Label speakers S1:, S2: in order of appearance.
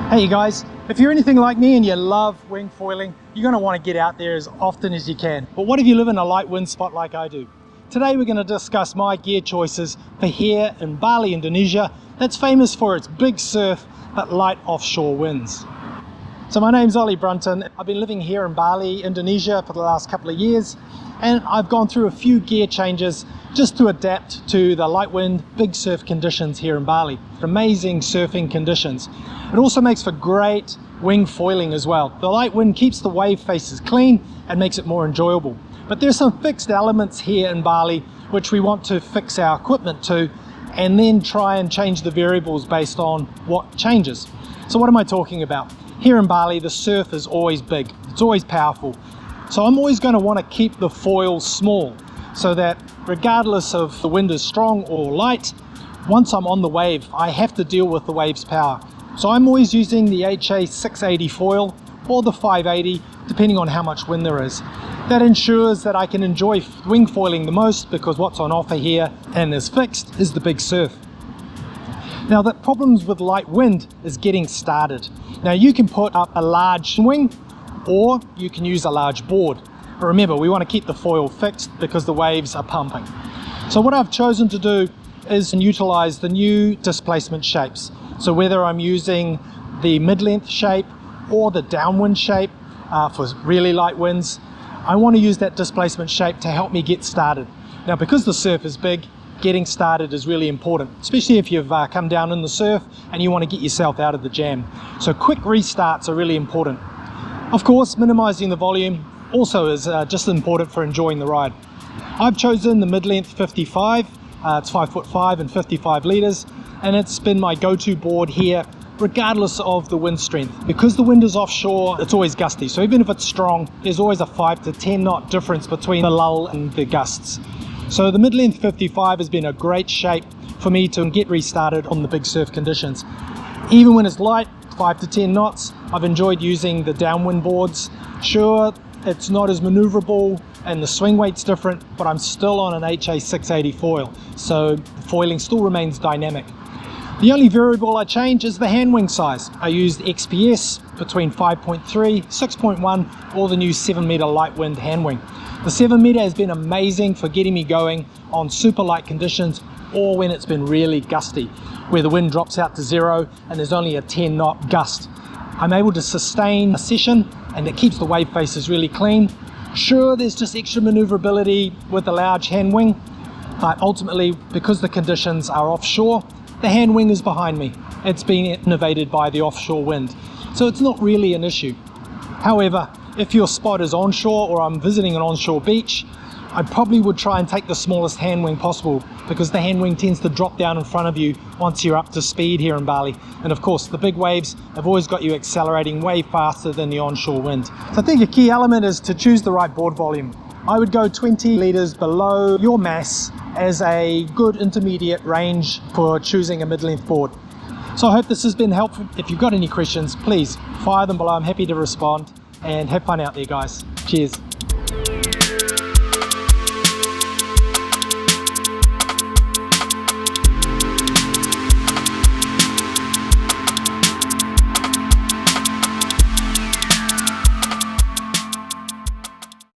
S1: Hey you guys, if you're anything like me and you love wing foiling, you're going to want to get out there as often as you can. But what if you live in a light wind spot like I do? Today we're going to discuss my gear choices for here in Bali, Indonesia, that's famous for its big surf but light offshore winds. So my name's OllyBrunton. I've been living here in Bali, Indonesia for the last couple of years, and I've gone through a few gear changes just to adapt to the light wind, big surf conditions here in Bali. Amazing surfing conditions. It also makes for great wing foiling as well. The light wind keeps the wave faces clean and makes it more enjoyable. But there's some fixed elements here in Bali which we want to fix our equipment to, and then try and change the variables based on what changes. So what am I talking about? Here in Bali, the surf is always big, it's always powerful. So I'm always going to want to keep the foil small, so that regardless of the wind is strong or light, once I'm on the wave, I have to deal with the wave's power. So I'm always using the HA680 foil or the 580, depending on how much wind there is. That ensures that I can enjoy wing foiling the most, because what's on offer here and is fixed is the big surf. Now the problems with light wind is getting started. Now you can put up a large wing or you can use a large board. But remember, we want to keep the foil fixed because the waves are pumping. So what I've chosen to do is utilize the new displacement shapes. So whether I'm using the mid-length shape or the downwind shape for really light winds, I want to use that displacement shape to help me get started. Now because the surf is big, getting started is really important, especially if you've come down in the surf and you want to get yourself out of the jam. So quick restarts are really important. Of course, minimizing the volume also is just important for enjoying the ride. I've chosen the mid-length 55, it's 5'5" and 55 liters, and it's been my go-to board here regardless of the wind strength. Because the wind is offshore, it's always gusty, so even if it's strong, there's always a 5 to 10 knot difference between the lull and the gusts. So the mid-length 55 has been a great shape for me to get restarted on the big surf conditions. Even when it's light, 5 to 10 knots, I've enjoyed using the downwind boards. Sure, it's not as maneuverable and the swing weight's different, but I'm still on an HA680 foil, so the foiling still remains dynamic. The only variable I change is the hand wing size. I used XPS between 5.3, 6.1, or the new 7 meter light wind hand wing. The 7 meter has been amazing for getting me going on super light conditions or when it's been really gusty, where the wind drops out to 0 and there's only a 10 knot gust. I'm able to sustain a session and it keeps the wave faces really clean. Sure, there's just extra maneuverability with the large hand wing, but ultimately, because the conditions are offshore, the hand wing is behind me. It's been innovated by the offshore wind, so it's not really an issue. However, if your spot is onshore or I'm visiting an onshore beach, I probably would try and take the smallest hand wing possible, because the hand wing tends to drop down in front of you once you're up to speed here in Bali. And of course, the big waves have always got you accelerating way faster than the onshore wind. So I think a key element is to choose the right board volume. I would go 20 liters below your mass as a good intermediate range for choosing a mid-length board. So I hope this has been helpful. If you've got any questions, please fire them below. I'm happy to respond, and have fun out there, guys. Cheers.